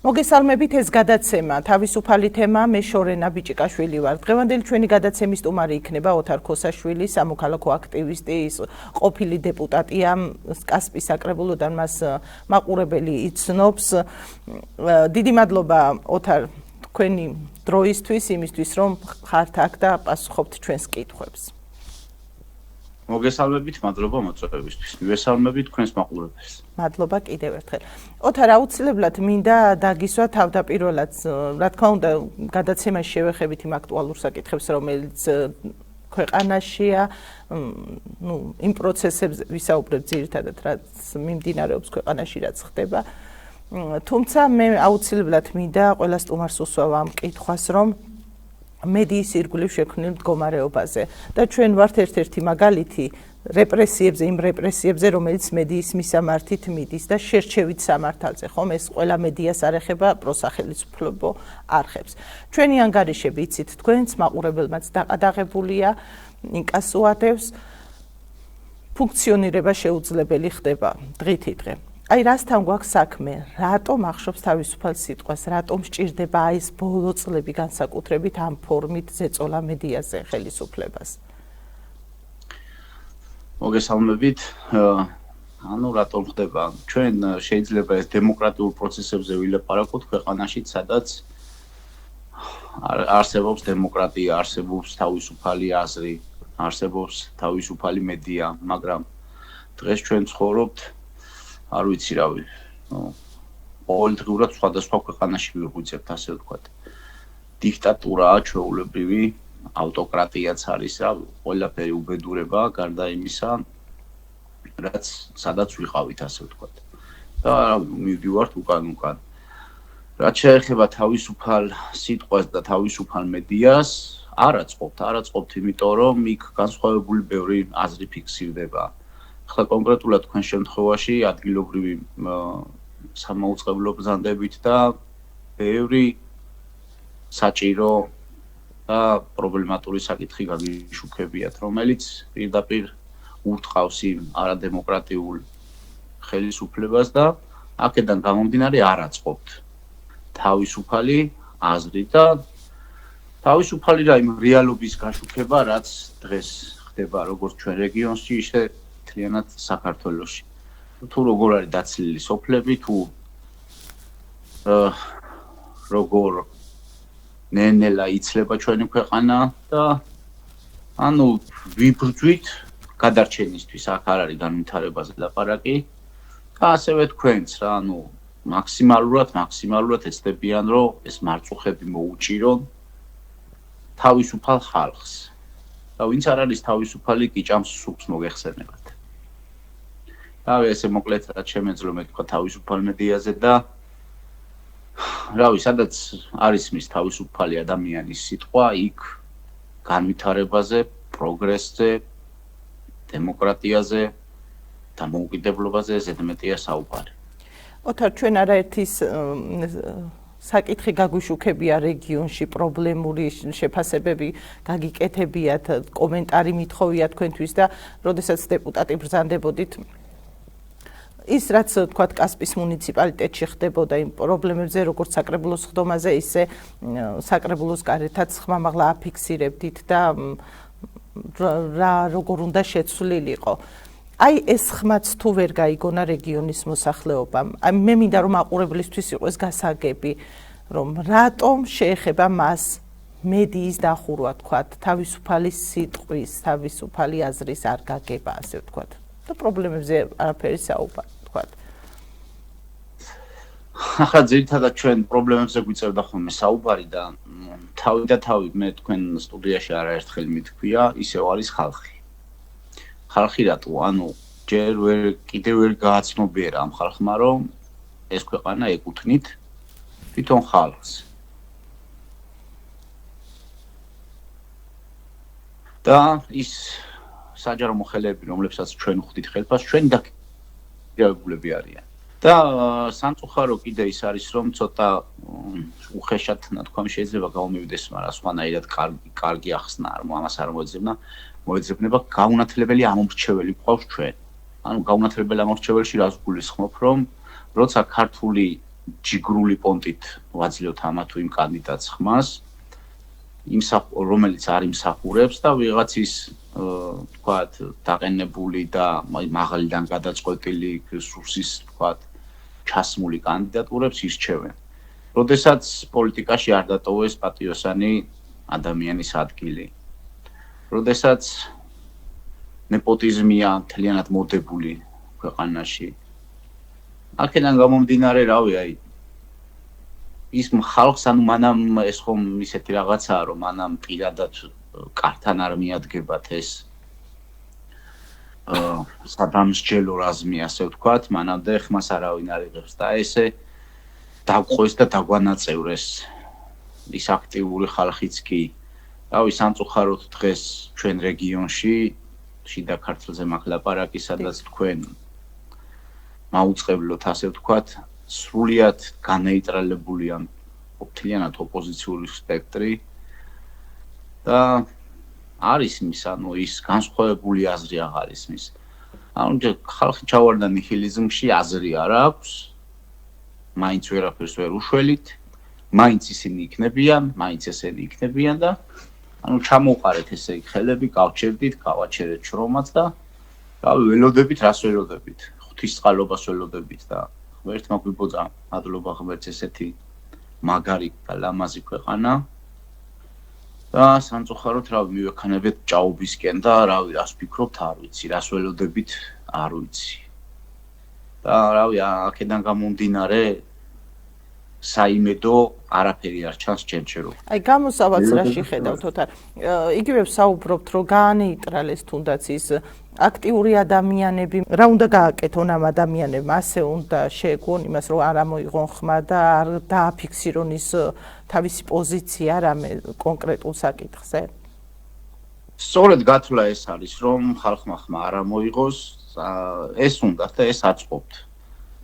მოგესალმებით ეს გადაცემა თავისუფალი თემა მე შორენა ბიჭიკაშვილი ვარ. დღევანდელი ჩვენი გადაცემის სტუმარი იქნება ოთარ ქოსაშვილი, სამოქალაქო აქტივისტი, ის ყოფილი დეპუტატია კასპიის საკრებულოდან მას მაყურებელი იცნობს. დიდი მადლობა ოთარ თქვენი დროისთვის, იმისთვის რომ ხართ აქ და პასუხობთ ჩვენს კითხვებს. მოგესალმებით, მადლობა მოწვევისთვის. მივესალმებით თქვენს მაყურებელს. მადლობა კიდევ ერთხელ. ოთარ აუცილებლად მინდა დაგისვა თავდაპირველად, რა თქმა უნდა, გადაცემაში შევეხებით იმ აქტუალურ საკითხებს, რომელიც ქვეყანაშია, იმ პროცესებზე ვისაუბრებ ძირითადად, რაც მიმდინარეობს ქვეყანაში, რაც ხდება. თუმცა მე აუცილებლად მინდა ყველა სტუმარს უსვავ ამ კითხვას, რომ მედიის ირგვლივ შექმნილ მდგომარეობაზე და ჩვენ ვართ ერთ-ერთი მაგალითი რეპრესიებზე, იმ რეპრესიებზე, რომელიც მედიის მისამართით მიდის და შერჩევით სამართალზე, ხომ ეს ყველა მედიას არ ეხება პროსახელისმფლობო არხებს. ჩვენი ანგარიშები იცით თქვენს მაყურებელმაც დაყადაღებულია, ინკასოადევს, ფუნქციონირება შეუძლებელი ხდება დღითი დღე. აი რასთან გვაქვს საქმე, რატომ ახშობს თავისუფალ სიტყვას, რატომ სჭირდება აი ეს ბოლო წლები განსაკუთრებით ამ ფორმით ზეწოლა მედიაზე ხელისუფლებას? მოგესალმებით. ანუ რატომ ხდება? ჩვენ შეიძლება ეს დემოკრატიულ პროცესებზე ვილაპარაკოთ ქვეყანაში, სადაც არსებობს დემოკრატია, არსებობს თავისუფალი აზრი, არსებობს თავისუფალი მედია, მაგრამ დღეს ჩვენ ცხოვრობთ არ ვიცი რავი, ყოველდღიურად სხვადასხვა ქვეყანაში ვიღვიძებთ, ასე ვთქვათ. დიქტატურაა ჩვეულებრივი, ავტოკრატიაც არის, რავი, ყველაფერი უბედურება, გარდა იმისა, რაც სადაც ვიყავით, ასე ვთქვათ. და რავი, მივდივართ უკან. რაც შეეხება თავისუფალ სიტყვას და თავისუფალ მედიას, არ აწყობთ, იმიტომ რომ იქ განსხვავებული ბევრი აზრი ფიქსირდება. ხლა კონკრეტულად თქვენ შემთხვევაში ადგილობრივი სამაუწყებლო ბრძანდებით და ბევრი საჭირო და პრობლემატური საკითხი გაგიშუქებიათ, რომელიც პირდაპირ ურტყავს იმ არადემოკრატიულ ხელისუფლებას და აქედან გამომდინარე არ აწყობთ თავისუფალი აზრი და თავისუფალი რა იმ რეალობის გაშუქება, რაც დღეს ხდება როგორც ჩვენ რეგიონში, ისე მთლიანად საქართველოში. თუ როგორ არის დაცლილი სოფლები, თუ როგორ ნენელა იცლება ჩვენი ქვეყანა და ანუ ვიბრძვით გადარჩენისთვის, აქ არ არის განვითარებაზე ლაპარაკი და ასევე თქვენც რა, ანუ მაქსიმალურად ეცდებიან, რომ ეს მარწუხები მოუჭირონ თავისუფალ ხალხს. და ვინც არ არის თავისუფალი, კი ჭამს სუპს მოგეხსენებათ. რავი, ესე მოკლედ რაც შემეძლო მე თქვა თავისუფალ მედიაზე და რავი, სადაც არის მის თავისუფალი ადამიანის სიტყვა, იქ განვითარებაზე, პროგრესზე, დემოკრატიაზე, დამოუკიდებლობაზე ზედმეტია საუბარი. ოთარ, ჩვენ არაერთის საკითხი გაგვიშუქებია რეგიონში, პრობლემური შეფასებები გაგიკეთებიათ, კომენტარი მithოვია თქვენთვის და როდესაც დეპუტატი ბრძანდებოდით ის რაც თქვათ კასპიის მუნიციპალიტეტში ხდებოდა იმ პრობლემებზე, როგორც საკრებულოს ხდომაზე, ისე საკრებულოს გარეთაც ხმამაღლა აფიქსირებდით და როგორ უნდა შეცვლილიყო. აი ეს ხმაც თუ ვერ გაიგონა რეგიონის მოსახლეობამ. აი მე მინდა რომ მაყურებლისთვის იყოს გასაგები, რომ რატომ შეეხება მას მედიის დახურვა, თქვათ, თავისუფალი სიტყვის, თავისუფალი აზრის არ გაგება, ასე ვთქვათ. და პრობლემებზე არაფერი საუბარი, თქვათ. ახლა ძირითადად ჩვენ პრობლემებზე გვიწევდა ხოლმე საუბარი და თავი მე თქვენ სტუდიაში არაერთხელ მითქვია, ისევ არის ხალხი. ხალხი რატო? ანუ კიდევ ვერ გააცნობიერა ამ ხალხმა, რომ ეს ქვეყანა ეკუთვნით თვითონ ხალხს. და ის საჯარო მოხელეები, რომლებსაც ჩვენ ვხვდით ხელფას, ჩვენი დაკავშირებულები არიან. და სამწუხარო კიდე ის არის, რომ ცოტა უხეშად ნათქვამი შეიძლება გამომივიდეს, მაგრამ სხვანაირად კარგი ახსნა ამას არ მოეძებნება გაუნათლებელი ამომრჩეველი გვყავს ჩვენ. ანუ გაუნათლებელი ამორჩეველში რას გულისხმობ, რომ როცა ქართული ჯიგრული პონტით ვაძლევთ ამა თუ იმ კანდიდატს ხმას, რომელიც არ იმსახურებს და ვიღაცის თქვათ დაყენებული და მაღალიდან გადაწყვეტილი რესურსის თქვათ ჩასმული კანდიდატურებს ირჩევენ. როდესაც პოლიტიკაში არ დატოვეს პატიოსანი ადამიანის ადგილი. როდესაც ნეპოტიზმია მთლიანად მოდებული ქვეყანაში. აქედან გამომდინარე, რავი, აი ის ხალხს ანუ მანამ ეს ხომ ისეთი რაღაცაა, რომ მანამ პირადად კართან არ მიადგებათ ეს სადამსჯელო რაზმი, ასე ვთქვათ, მანამდე ხმას არავინ არ იღებს და ესე დაგყვეს და დაგვანაწევრეს ის აქტიური ხალხიც კი. რავი, სამწუხაროდ დღეს ჩვენ რეგიონში შიდა ქართლზე მაქვს ლაპარაკი, სადაც თქვენ მაუწყებლოთ, ასე ვთქვათ, სრულიად განეიტრალებულია მთლიანად ოპოზიციური სპექტრი და არის მის, ანუ ის განსხვავებული აზრი აღარ ისმის. ანუ ხალხი ჩავარდა ნიჰილიზმში, აზრი არ აქვს, მაინც ვერაფერს ვერ უშველით, მაინც ისინი იქნებიან, მაინც ესენი იქნებიან და ანუ ჩამოვყარეთ ესე იქ ხელები, გავჩერდით, გავაჩერეთ შრომაც და რავი, ველოდებით, რას ველოდებით, ღვთისწყალობას ველოდებით და ღმერთმა გვიბოძა მადლობა ღმერთს ესეთი მაგარი და ლამაზი ქვეყანა და სამწუხაროდ რავი მივექანებეთ ჭაობისკენ და რავი რას ფიქრობთ არ ვიცი, რას ველოდებით არ ვიცი. და რავი აქედან გამომდინარე საიმედო არაფერი არ ჩანს ჩემჩერო. აი გამოსავალს რაში ხედავთ ოთარ? იგივე ვსაუბრობთ, რომ გაანეიტრალეს თუნდაც ის აქტიური ადამიანები, რა უნდა გააკეთონ ამ ადამიანებმა, ასე უნდა შეეგუონ იმას, რომ არ ამოიღონ ხმა და არ დააფიქსირონ ის თავისი პოზიცია რამე კონკრეტულ საკითხზე. სწორედ გათვლა ეს არის, რომ ხალხმა ხმა არ ამოიღოს, ეს უნდა და ეს აწყობთ.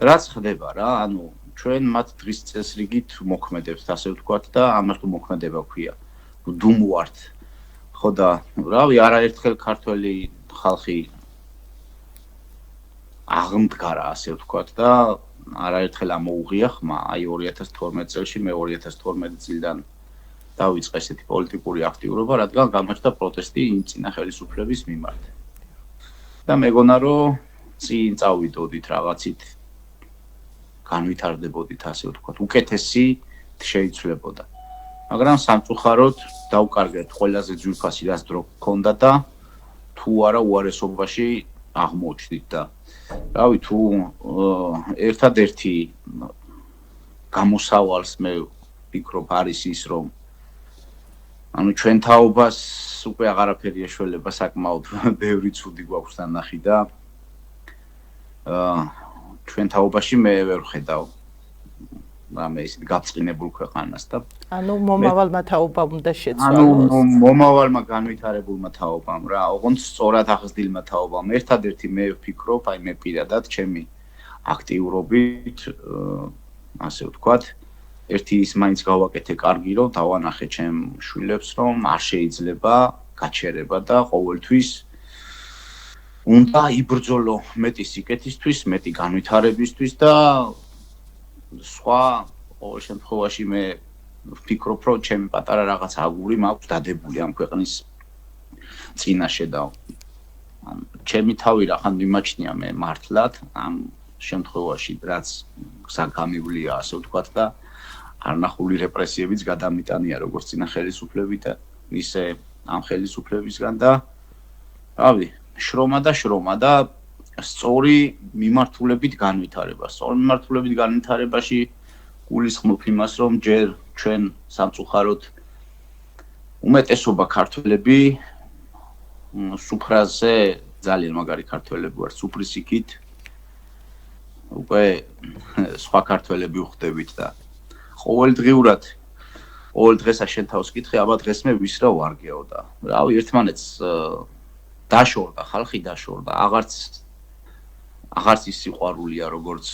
რაც ხდება რა, ანუ ჩვენ მათ დღის წესრიგით მოქმედებთ, ასე ვთქვათ და ამას თუ მოქმედება ქვია. დუმვართ. ხო და რავი, არაერთხელ ქართველი ხალხი აღმდგარა, ასე ვთქვათ და არაერთხელ ამოუღია ხმა. აი 2012 წელს მე 2012 წლიდან დავიწყე ესეთი პოლიტიკური აქტიურობა, რადგან გამოჩნდა პროტესტი იმ წინა ხელისუფლების მიმართ. და მეგონა რომ წინ წავიდოდით რაღაცით განვითარდებოდით, ასე ვთქვათ, უკეთესი შეიცვლებოდა. მაგრამ სამწუხაროდ დავკარგეთ ყველაზე ძვირფასი რაც დრო გქონდა და თუ არა უარესობაში აღმოჩნდით და რავი თუ ერთადერთი გამოსავალს მე ვფიქრობ არის ის რომ ანუ ჩვენ თაობას უკვე აღარაფერი ეშველება საკმაოდ ბევრი ცუდი გვაქვს დანახი და ჩვენ თაობაში მე ვერ ხედავ რამე ისეთ გაწყინებულ ქვეყანას და ანუ მომავალმა თაობამ უნდა შეცვალოს. ანუ მომავალმა განვითარებულმა თაობამ რა, ოღონდ სწორად აღზრდილმა თაობამ. ერთადერთი მე ვფიქრობ, აი მე პირადად ჩემი აქტიურობით, ასე ვთქვათ, ერთი ის მაინც გავაკეთე კარგი, რომ დავანახე ჩემ შვილებს, რომ არ შეიძლება გაჩერება და ყოველთვის უნდა იბრძოლო მეტი სიკეთისთვის, მეტი განვითარებისთვის და სხვა ყოველ შემთხვევაში მე ვფიქრობ, რომ ჩემი პატარა რაღაც აგური მაქვს დადებული ამ ქვეყნის წინაშე და ჩემი თავი რახან მიმაჩნია მე მართლად ამ შემთხვევაში, რაც გამივლია, ასე ვთქვათ და არნახული რეპრესიებიც გადამიტანია როგორც წინა ხელისუფლებიდან, ისე ამ ხელისუფლებისგან და რავი, შრომა და სწორი მიმართულებით განვითარება. სწორი მიმართულებით განვითარებაში გულისხმობ იმას, რომ ჯერ ჩვენ სამწუხაროდ უმეტესობა ქართველები სუფრაზე ძალიან მაგარი ქართველები ვართ, სუფრის იქით უკვე სხვა ქართველები ვხვდებით და ყოველდღიურად ყოველ დღესა შენ თავს კითხე, აბა დღეს მე ვის რა ვარგეო და რავი, ერთმანეთს დაშორდა, ხალხი დაშორდა, აღარც ის სიყვარულია, როგორც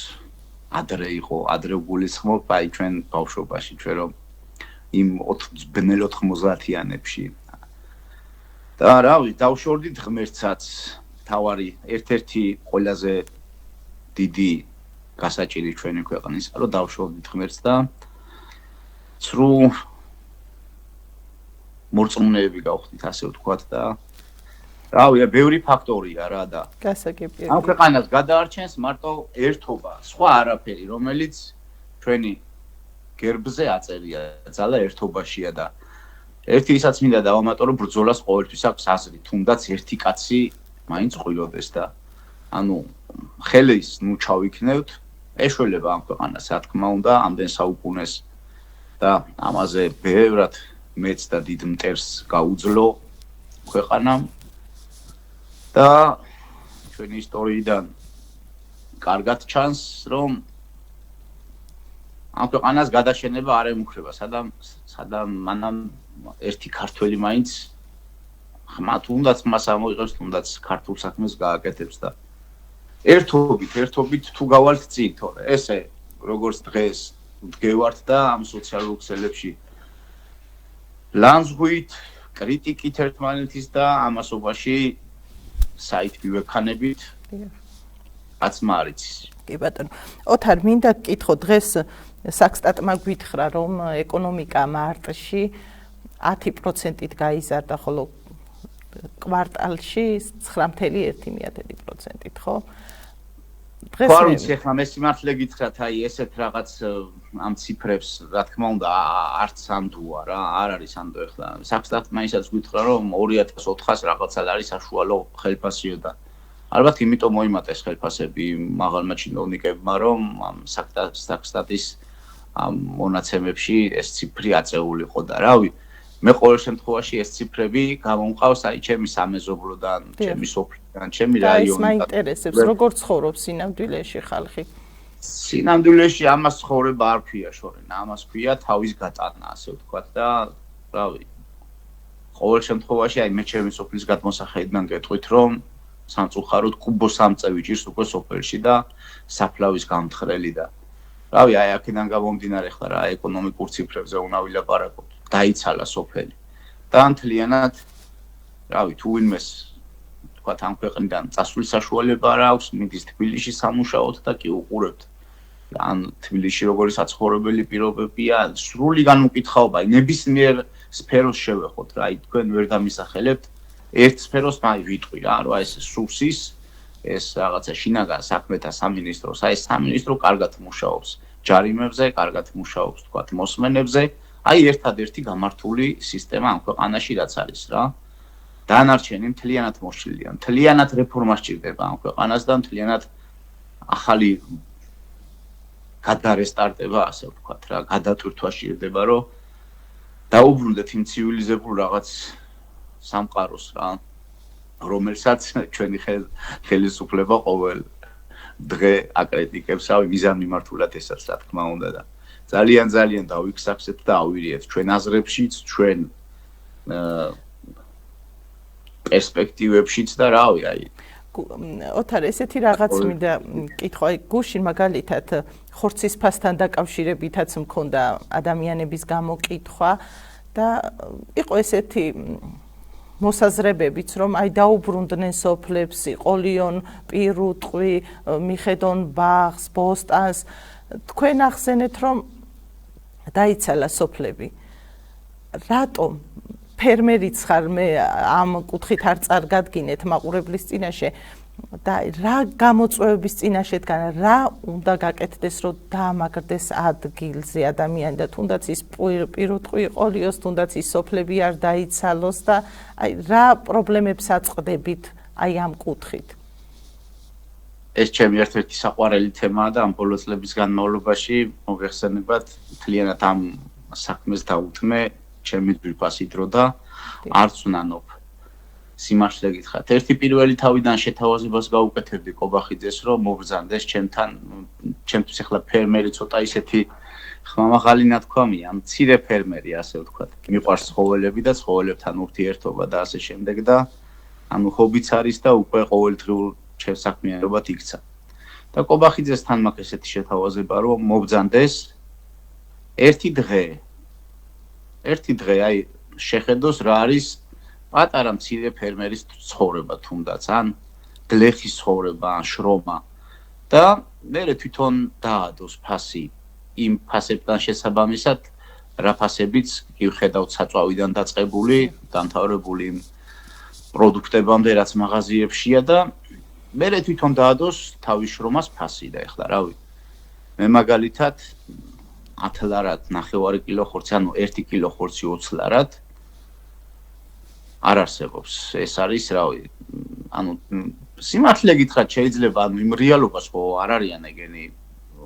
ადრე იყო, ადრე გულისხმობ, აი ჩვენ ბავშვობაში, ჩვენ რომ იმ ბნელ 90-იანებში. და რავი, დავშორდით ღმერთსაც, თავარი ერთ-ერთი ყველაზე დიდი გასაჭირი ჩვენი ქვეყნისა, რომ დავშოვდით ღმერთს და ცრუ მორწმუნეები გავხდით, ასე ვთქვათ და რავია, ბევრი ფაქტორია რა და გასაგებია. ამ ქვეყანას გადაარჩენს მარტო ერთობა, სხვა არაფერი, რომელიც ჩვენი გერბზე აწერია, ძალა ერთობაშია და ერთი ისაც მინდა დავამატო, რომ ბრძოლას ყოველთვის აქვს აზრი, თუნდაც ერთი კაცი მაინც ყვილოდეს და ანუ ხელის ნუ ჩავიქნევთ, ეშველება ამ ქვეყანას, რა თქმა უნდა, ამდენ საუკუნეს და ამაზე ბევრად მეც და დიდ მტერს გაუძლო ქვეყანამ და ჩვენი ისტორიიდან კარგად ჩანს, რომ ამ ქვეყანას გადაშენება არ ემუქრება, სადამ მანამ ერთი ქართველი მაინც ხმა თუნდაც მას ამოიღებს, თუნდაც ქართულ საქმეს გააკეთებს და ერთობით თუ გავალთ წინ, თორე ესე როგორც დღეს ვდგევართ და ამ სოციალურ ქსელებში ლანძღვით, კრიტიკით ერთმანეთის და ამასობაში საით მივექანებით აცმა არ იცის. კი ბატონო. ოთარ, მინდა გკითხო, დღეს საქსტატმა გვითხრა, რომ ეკონომიკა მარტში 10%-ით გაიზარდა, ხოლო კვარტალში 9.1%-ით, ხო? ხო, არ ვიცი, ახლა მე სიმართლე გითხრათ, აი ესეთ რაღაც ამ ციფრებს, რა თქმა უნდა, არც ამდუა რა, არ არის ამდო ახლა. საქსტატმა ისაც გვითხრა, რომ 2400 რაღაცა არის საშუალო ხელფასიო და ალბათ იმიტომ მოიმატეს ხელფასები მაღალმა ჩინოვნიკებმა, რომ ამ საქსტატის ამ მონაცემებში ეს ციფრი აწეულიყო და რავი, მე ყოველ შემთხვევაში ეს ციფრები გამომყავს აი ჩემი სამეზობლოდან, ჩემი სოფლიდან, ჩემი რაიონიდან. და ის მაინტერესებს, როგორ ცხოვრობს სინამდვილეში ხალხი. სინამდვილეში ამას ცხოვრება არ ქვია შორენა, ამას ქვია თავის გატანა, ასე ვთქვათ და რავი, ყოველ შემთხვევაში აი მე ჩემი სოფლის გადმოსახედიდან გეტყვით, რომ სამწუხაროდ კუბო სამწევი ჭირს უკვე სოფელში და საფლავის გამთხრელი და რავი, აი აქედან გამომდინარე ხარ რა ეკონომიკურ ციფრებზე უნდა ვილაპარაკოთ. დაიცალა სოფელი. და მთლიანად რავი, თუ ვინმეს თქვათ ამ ქვეყნიდან წასვლის საშუალება არ აქვს, მიდის თბილისში სამუშაოდ და კი უყურებთ. ან თბილისში როგორი საცხოვრებელი პირობებია, სრული განუკითხაობა, ნებისმიერ სფეროს შევეხოთ რა, თქვენ ვერ დამისახელებთ ერთ სფეროს მაი ვიტყვი რა, რომ ეს სუსის ეს რაღაცა შინაგან საქმეთა სამინისტროს, აი სამინისტრო კარგად მუშაობს ჯარიმებზე, კარგად მუშაობს თქვათ მოსმენებზე, აი ერთადერთი გამართული სისტემა ამ ქვეყანაში რაც არის რა. დანარჩენი მთლიანად მოშლილია, მთლიანად რეფორმა სჭირდება ამ ქვეყანას და მთლიანად ახალი გადარესტარტება, ასე ვთქვათ რა, გადატვირთვა სჭირდება, რომ დაუბრუნდეთ იმ ცივილიზებულ რაღაც სამყაროს რა, რომელსაც ჩვენი ხელისუფლება ყოველ დღე აკრიტიკებს, რავი, მიზანმიმართულად ესაც რა თქმა უნდა და ძალიან დავიქსახსეთ და ავირიეთ ჩვენ აზრებშიც, ჩვენ პერსპექტივებშიც და რავი, აი ოთარ, ესეთი რაღაც მინდა კითხო, აი გუშინ მაგალითად ხორცის ფასთან დაკავშირებითაც მქონდა ადამიანების გამოკითხვა და იყო ესეთი მოსაზრებებიც, რომ აი დაუბრუნდნენ სოფლებს, იყოლიონ პირუტყვი, მიხედონ ბაღს, ბოსტანს. თქვენ ახსენეთ, რომ დაიცალა სოფლები. რატომ ფერმერიც ხარ, მე ამ კუთხით არ წარგადგინეთ მაყურებლის წინაშე და რა გამოწვევების წინაშე დგან, რა უნდა გაკეთდეს, რომ დაამაგრდეს ადგილზე ადამიანი და თუნდაც ის პირუტყვი იყოლიოს, თუნდაც ის სოფლები არ დაიცალოს და აი რა პრობლემებს აწყდებით აი ამ კუთხით. ეს ჩემი ერთ-ერთი საყვარელი თემაა და ამ ბოლო წლების განმავლობაში მოგეხსენებათ მთლიანად ამ საქმეს დაუთმე ჩემი ძვირფასი დრო და არც უნანობ. სიმართლე გითხრათ, ერთი პირველი თავიდან შეთავაზებას გაუკეთებდი კობახიძეს, რომ მობრძანდეს ჩემთან, ჩემთვის ახლა ფერმერი ცოტა ისეთი ხმამაღალი ნათქვამია, მცირე ფერმერი, ასე ვთქვათ. მიყვარს ცხოველები და ცხოველებთან ურთიერთობა და ასე შემდეგ და ანუ ჰობიც არის და უკვე ყოველდღიურ ჩემს საქმიანობად იქცა. და კობახიძესთან მაქვს ესეთი შეთავაზება, რომ მობრძანდეს ერთი დღე, აი შეხედოს რა არის პატარა მცირე ფერმერის ცხოვრება თუნდაც, ან გლეხის ცხოვრება, ან შრომა და მე თვითონ დაადოს ფასი იმ ფასებთან შესაბამისად, რა ფასებიც გიხედავთ საწვავიდან დაწყებული, დამთავრებული იმ პროდუქტებამდე, რაც მაღაზიებშია და მე თვითონ დაადოს თავის შრომას ფასი და ეხლა რავი. მე მაგალითად 10 ლარად 9 კილო ხორცი, ანუ 1 კილო ხორცი 20 ლარად არ არსებობს. ეს არის, რავი, ანუ სიმართლე გითხრათ, შეიძლება, ანუ იმ რეალობას ხო არ არიან ეგენი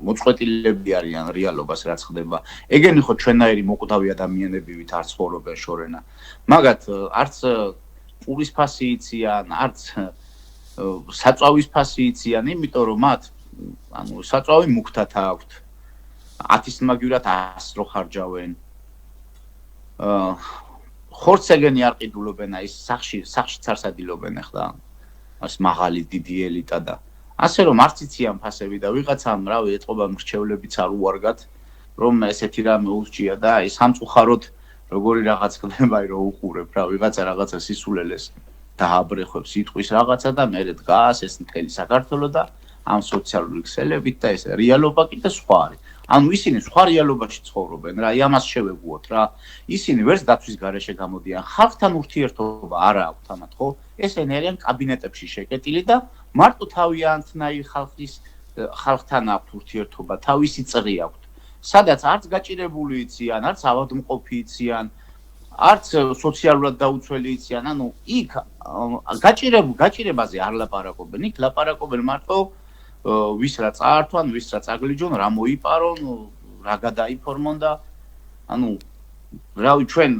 მოწყვეტილები არიან რეალობას რაც ხდება. ეგენი ხო ჩვენაირი მოკვდავი ადამიანები ვით არ ცხოვრობენ შორენა. მაგათ არც პურის ფასი იციან, არც საწვავის ფასი იციან, იმიტომ რომ მათ ანუ საწვავი მუქთათ აქვთ. 10-ის მაგივრად 100 რო ხარჯავენ. ხორცს ეგენი არ ყიდულობენ, აი სახშიც არ სადილობენ ახლა. ეს მაღალი დიდი ელიტა და ასე რომ არც იციან ფასები და ვიღაცამ რავი ეთყობა მრჩევლებიც არ უარგათ რომ ესეთი რამე უსჭია და აი სამწუხაროდ როგორი რაღაც ხდება აი რო უყურებ რა ვიღაცა რაღაცა სისულელეს დააბრეხვებს იტყვის რაღაცა და მე დგას ეს მთელი საქართველო და ამ სოციალური ქსელებით და ეს რეალობა კიდე სხვა არის ანუ ისინი სხვა რეალობაში ცხოვრობენ რა ამას შევეგუოთ რა ისინი ვერც დაცვის გარეშე გამოდიან ხალხთან ურთიერთობა არა აქვთ ამათ ხო ესენი არიან კაბინეტებში შეკეტილი და მარტო თავიანთნაირი ხალხთან აქვთ ურთიერთობა თავისი წრი აქვთ სადაც არც გაჭირებული იციან არც ავადმყოფი იციან არც სოციალურად დაუცველი იციან ანუ იქ გაჭირებაზე არ ლაპარაკობენ იქ ლაპარაკობენ მარტო ვის რა წაართვან, ვის რა წაგლიჯონ, რა მოიპარონ, რა გადაიფორმონ და ანუ რავი ჩვენ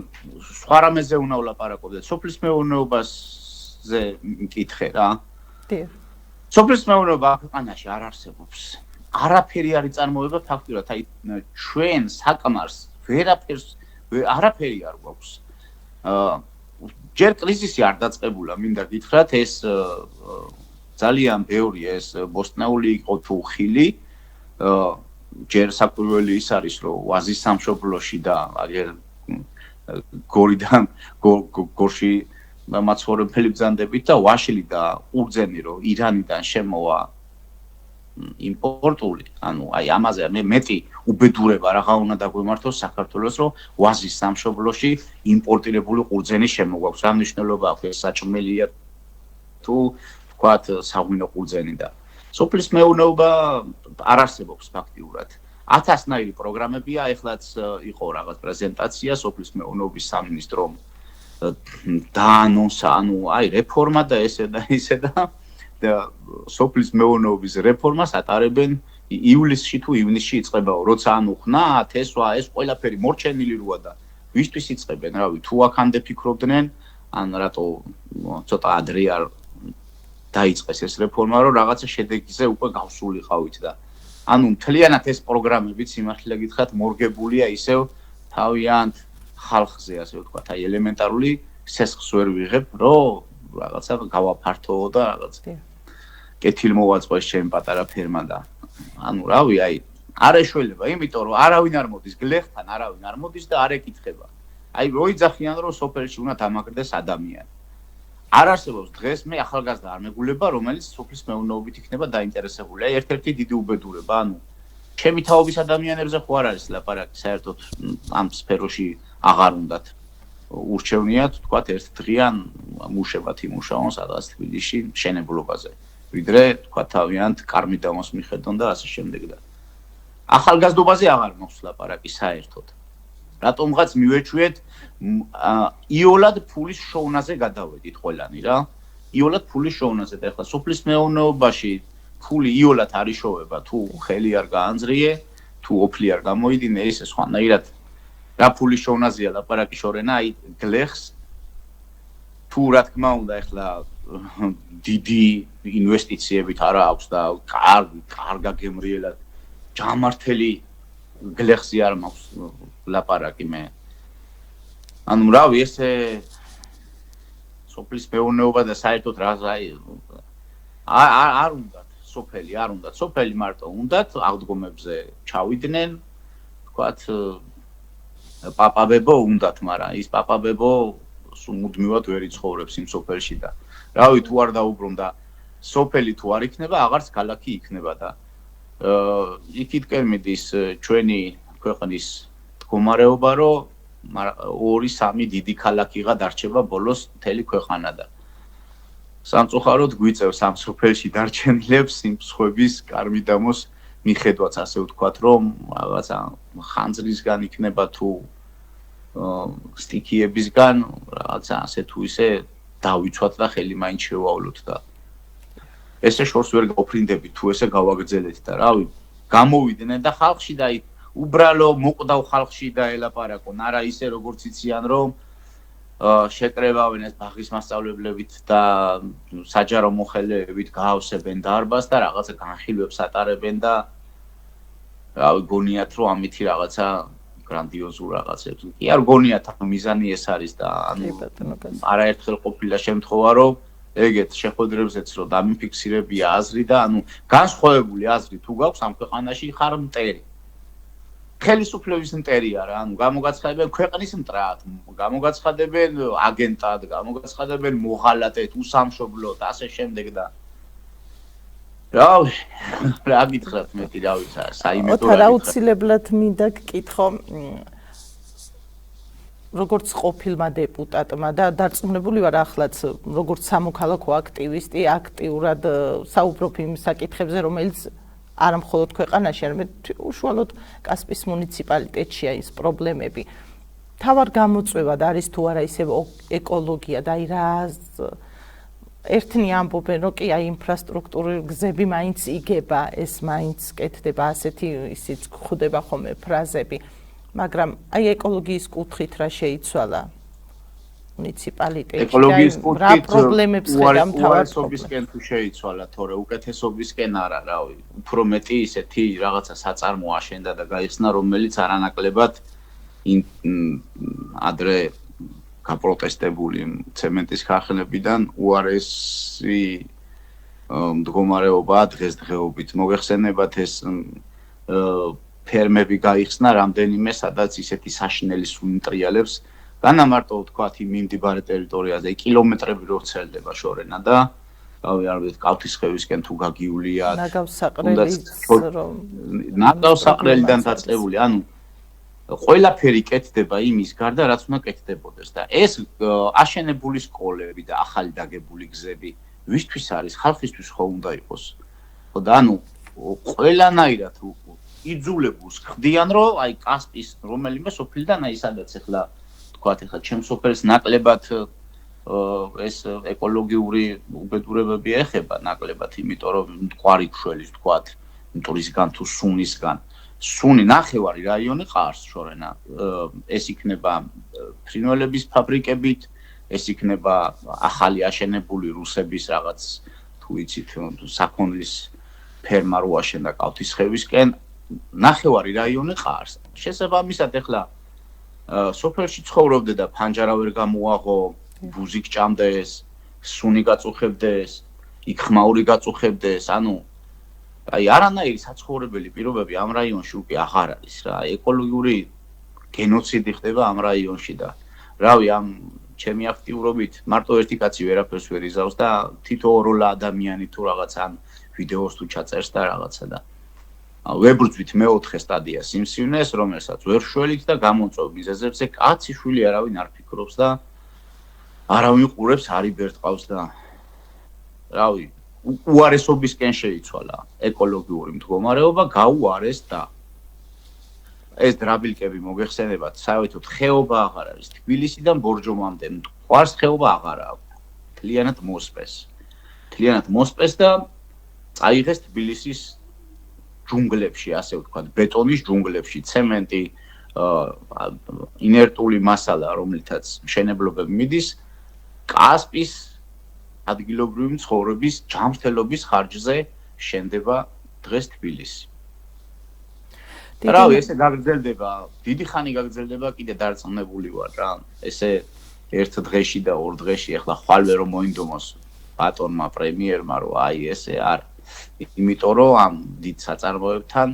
სხვა რამეზე უნდა ვლაპარაკობდეთ. სოფლის მეურნეობაზე მკითხე რა. დიახ. სოფლის მეურნეობა ქვეყანაში არ არსებობს. არაფერი არ იწარმოება ფაქტურად. აი ჩვენ საკმარს არაფერი არ გვაქვს. ჯერ კრიზისი არ დაწყებულა, მინდა გითხრათ ეს ძალიან ბევრი ეს ბოსტნეული იყო თუ ხილი ჯერ საკვირველი ის არის რომ ვაზის სამშობლოში და აგერ გორიდან გორში მაცხოვრებელი ბრძანდებით და ვაშილი და ყურძენი რომ ირანიდან შემოვა იმპორტული ანუ აი ამაზე მე მეტი უბედურება რაღა უნდა დაგვემართოს საქართველოს რომ ვაზის სამშობლოში იმპორტირებული ყურძენი შემოგვაქვს რა მნიშვნელობა აქვს ეს საჭმელია თუ ვთქვათ საღვინო ყურძენი და სოფლის მეურნეობა არ არსებობს ფაქტიურად 1000-ნაირი პროგრამებია ეხლაც იყო რაღაც პრეზენტაცია სოფლის მეურნეობის სამინისტრომ დაანონსა ანუ აი რეფორმა და ესე და ისე და სოფლის მეურნეობის რეფორმას ატარებენ ივლისში თუ ივნისში იწყებაო როცა ანუ ხნათ ეს ყველაფერი მორჩენილი როა და ვისთვის იწყებენ რავი თუ აქამდე ფიქრობდნენ ან რატო ცოტა ადრე არ დაიწყეს ეს რეფორმა რომ რაღაცა შედეგზე უკვე გავსულიყავით და ანუ მთლიანად ეს პროგრამები სიმართლე გითხრათ მორგებულია ისევ თავიანთ ხალხზე ასე ვთქვათ აი ელემენტარული სესხს ვერ ვიღებ რომ რაღაცა გავაფართოო და რაღაც კეთილმოვაწყოს ჩემი პატარა ფერმა და ანუ რავი აი არ ეშველება იმიტომ რომ არავინ არ მოდის გლეხთან არავინ არ მოდის და არ ეკითხება აი როიძახიან რომ სოფელში უნდა დამაგრდეს ადამიანი არ არსებობს დღეს მე ახალგაზრდა არ მეგულება რომელიც სოფლის მეურნეობით იქნება დაინტერესებული. აი ერთ-ერთი დიდი უბედურება, ანუ ჩემი თაობის ადამიანებზე ხო არ არის ლაპარაკი, საერთოდ ამ სფეროში აღარ უნდათ ურჩევნიათ, თქვათ ერთ დღიან მუშებად იმუშაონ სადღაც თბილისში მშენებლობაზე. ვიდრე თქვათ თავიანთ კარმიდამოს მიხედონ და ასე შემდეგ და ახალგაზრდობაზე აღარ მაქვს ლაპარაკი საერთოდ. რატომღაც მივეჩვიეთ იოლად ფულის შოვნაზე გადავედით ყველანი რა იოლად ფულის შოვნაზე და ახლა სოფლის მეურნეობაში ფული იოლად არ იშოვება თუ ხელი არ გაანძრიე თუ ოფლი არ გამოიდინე ესე სხვანაირად რა ფულის შოვნაზეა ლაპარაკი შორენა აი გლეხს თუ რა თქმა უნდა ახლა დიდი ინვესტიციებით არა აქვს და კარგა გემრიელად ჯამართელი გლეხსი არ მაქვს ლაპარაკი მე ანუ რავი ესე სოფლის მეურნეობა და საერთოდ რა არ უნდათ სოფელი მარტო უნდათ აღდგომებზე ჩავიდნენ თქვათ პაპაბებო უნდათ მაგრამ ის პაპაბებო მუდმივად ვერ იცხოვრებს იმ სოფელში და რავი თუ არ დაუბრუნდა სოფელი თუ არ იქნება აღარც ქალაქი იქნება და იქითკენ მიდის ჩვენი ქვეყნის მდგომარეობა, რომ 2-3 დიდი ქალაქიღა დარჩება ბოლოს მთელი ქვეყანა და სამწუხაროდ გვიწევს ამ სოფელში დარჩენილებს იმ სხვების კარმიდამოს მიხედვაც, ასე ვთქვათ, რომ რაღაცა ხანძრისგან იქნება თუ სტიქიებისგან რაღაცა ასე თუ ისე დავიცვათ და ხელი მაინც შევავლოთ და ესე შორს ვერ გავფრინდებით თუ ესე გავაგრძელეთ და რავი გამოვიდნენ და ხალხში და უბრალო მოკვდავ ხალხში დაელაპარაკონ არა ისე როგორც იციან რომ შეკრებავენ ეს ბაღის მასწავლებლებით და საჯარო მოხელეებით გაავსებენ დარბაზს და რაღაცა განხილვებს ატარებენ და რავი გონიათ რომ ამითი რაღაცა გრანდიოზულ რაღაცებს კი არ გონიათ ამ მიზანი ეს არის და ანუ არაერთხელ ყოფილა შემთხვევა რომ ეგეთ შეხვედრებზეც რომ დამიფიქსირებია აზრი და ანუ განსხვავებული აზრი თუ გაქვს ამ ქვეყანაში ხარ მტერი ხელისუფლების მტერი არა ანუ გამოგაცხადებენ ქვეყნის მტრად გამოგაცხადებენ აგენტად გამოგაცხადებენ მოღალატედ უსამშობლოდ ასე შემდეგ და რავი რა გითხრათ მეტი რავი საიმედო რა აუცილებლად მინდა გკითხო როგორც ყოფილმა დეპუტატმა და დარწმუნებული ვარ ახლაც როგორც სამოქალაქო აქტივისტი აქტიურად საუბრობ იმ საკითხებზე რომელიც არა მხოლოდ ქვეყანაში არამედ უშუალოდ კასპიის მუნიციპალიტეტშია ის პრობლემები თავარ გამოწვევად არის თუ არა ისე ეკოლოგია და აი რა ერთნი ამბობენ რომ კი აი ინფრასტრუქტურული გზები მაინც იგება ეს მაინც კეთდება ასეთი ისიც გვხვდება ხოლმე ფრაზები მაგრამ აი ეკოლოგიის კუთხით რა შეიცვალა მუნიციპალიტეტში ეკოლოგიის კუთხით რა პრობლემებს ხედავ უარესობისკენ თუ შეიცვალა თორე უკეთესობისკენ არა რავი უფრო მეტი ისეთი რაღაცა საწარმო აშენდა და გაიხსნა რომელიც არანაკლებად ადრე გაპროტესტებული ცემენტის ქარხნებიდან უარესი მდგომარეობა დღესდღეობით მოგეხსენებათ ეს ფერმები გაიხსნა რამდენიმე სადაც ისეთი საშინელი სუნი ტრიალებს განამარტო ვთქვათ იმ მიმდებარე ტერიტორიაზე კილომეტრები რო ვრცელდება შორენა და რავი არ ვიცი კავთისხევისკენ თუ გაგიულიათ ნაგავსაყრელიდან დაწყებული ანუ ყველაფერი კეთდება იმის გარდა რაც უნდა კეთდებოდეს და ეს აშენებული სკოლები და ახალი დაგებული გზები ვისთვის არის ხალხისთვის ხო უნდა იყოს ხო და ანუ ყველანაირად იძულებულს ხდიან რომ აი კასპიის რომელიმე სოფლიდან აი სადაც ახლა თქვათ ახლა ჩემს სოფელს ნაკლებად ეს ეკოლოგიური უბედურებები ეხება ნაკლებად იმიტომ რომ მტკვარი ქშველის თქვათ მტვრისგან თუ სუნისგან სუნი ნახევარი რაიონი ყარს შორენა ეს იქნება ფრინველების ფაბრიკებით ეს იქნება ახალი აშენებული რუსების რაღაც თუ იცით საქონლის ფერმა რო აშენდა კავთისხევისკენ ნახევარი რაიონი ყარს შესაბამისად ახლა სოფელში ცხოვრობდე და ფანჯარა ვერ გამოაღო ბუზი გჭამდეს სუნი გაწუხებდეს იქ ხმაური გაწუხებდეს ანუ აი არანაირი საცხოვრებელი პირობები ამ რაიონში უკვე აღარ არის რა ეკოლოგიური გენოციდი ხდება ამ რაიონში და რავი ამ ჩემი აქტიურობით მარტო ერთი კაცი ვერაფერს ვერ იზავს და თითო როლა ადამიანი თუ რაღაც ან ვიდეოს თუ ჩაწერს და რაღაცა და ვებრძვით მეოთხე სტადიას იმ სივნეს რომელსაც ვერ შველით და გამოწვევ მიზეზებზე კაცი შვილი არავინ არ ფიქრობს და არავინ ყურებს არიბერტყავს და რავი უარესობისკენ შეიცვალა ეკოლოგიური მდგომარეობა გაუარეს და ეს დრაბილკები მოგეხსენებათ საერთოდ ხეობა აღარ არის თბილისიდან ბორჯომამდე მტკვარს ხეობა აღარ აქვს მთლიანად მოსპეს და წაიღეს თბილისის ჯუნგლებში ასე ვთქვათ ბეტონის ჯუნგლებში ცემენტი ინერტული მასალა რომლითაც მშენებლობები მიდის კასპიის ადგილობრივი ცხოვრების ჯანმრთელობის ხარჯზე შენდება დღეს თბილისი. რავი, ესე გაგრძელდება, დიდი ხანი გაგრძელდება, კიდე დარწმუნებული ვარ რა. ესე ერთ დღეში და ორ დღეში ახლა ხვალვე რომ მოინდომოს ბატონმა პრემიერმა რომ აი ესე არ. იმიტომ რომ ამ დიდ საწარმოებთან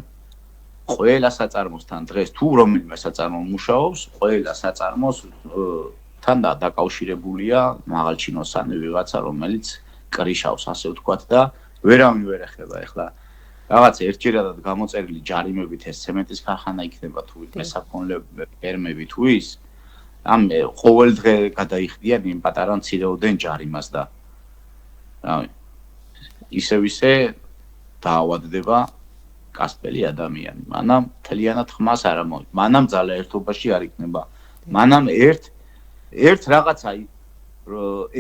ყველა საწარმოსთან დღეს თუ რომელიმე საწარმო მუშაობს, ყველა საწარმოს თან დაკავშირებულია მაღალჩინოსანი ვიღაცა, რომელიც კრიშავს, ასე ვთქვათ და ვერავინ ვერ ეხება. ახლა რაღაც ერთჯერადად გამოწერილი ჯარიმებით ეს ცემენტის ქარხანა იქნება თუ მესაქონლე ფერმები თუ ის ამ ყოველ დღე გადაიხდიან იმ პატარა მცირეოდენ ჯარიმას და რავი ისე დაავადდება კასპელი ადამიანი. მანამ თლიანად ხმას არ ამოვიდა. მანამ ძალა ერთობაში არ იქნება. მანამ ერთ რაღაცა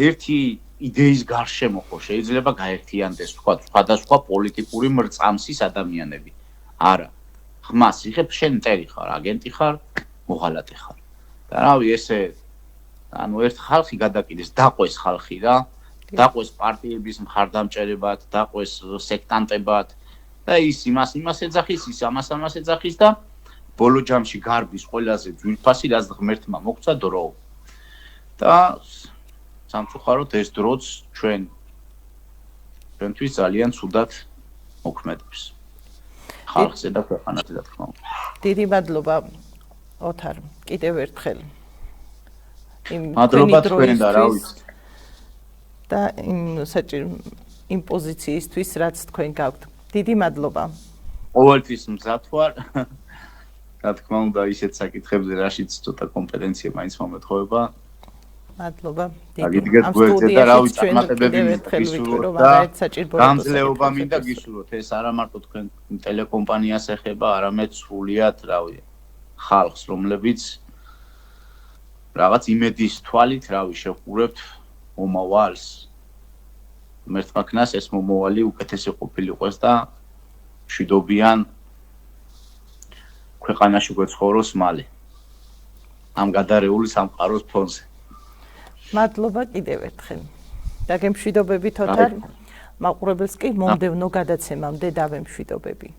ერთი იდეის გარშემო ხო შეიძლება გაერთიანდეს სხვადასხვა პოლიტიკური მრწამსის ადამიანები. არა. ხმას იღებ შენ მტერი ხარ, აგენტი ხარ, მოღალატე ხარ. და რავი ესე ანუ ერთ ხალხი გადაკიდეს, დაყვეს ხალხი რა. დაყვეს პარტიების მხარდამჭერებად, დაყვეს სექტანტებად და ის იმას ეძახის, ის ამას ეძახის და ბოლო ჯამში გარბის ყველაზე ძვირფასი რაც ღმერთმა მოგცა დრო. და სამწუხაროდ ეს დროც ჩვენთვის ძალიან ცუდად მოქმედებს. ხალხზე და ქვეყანაზე რა თქმა უნდა. დიდი მადლობა ოთარ, კიდევ ერთხელ. მადლობა თქვენ და რა ვიცი. და იმ პოზიციისთვის რაც თქვენ გაქვთ. დიდი მადლობა. ყოველთვის მზად ვარ. რა თქმა უნდა ისეთ საკითხებზე რაშიც ცოტა კომპეტენცია მაინც მომეთხოვება. მადლობა. აგიდგეთ გვერდზე და რა ვიცი წარმატებები გისურვოთ და გამძლეობა მინდა გისურვოთ. ეს არა მარტო თქვენ ტელეკომპანიას ეხება, არამედ სრულიად, რავი, ხალხს, რომლებიც რაღაც იმედის თვალით, რავი, შევყურებთ მომავალს. ღმერთმა ქნას ეს მომავალი უკეთესი ყოფილიყოს და მშვიდობიან ქვეყანაში გვეცხოვროს მალე. ამ გადარეული სამყაროს ფონზე. მადლობა კიდევ ერთხელ. დაგემშვიდობებით ოთარ. მაყურებელს კი მომდევნო გადაცემამდე დავემშვიდობები.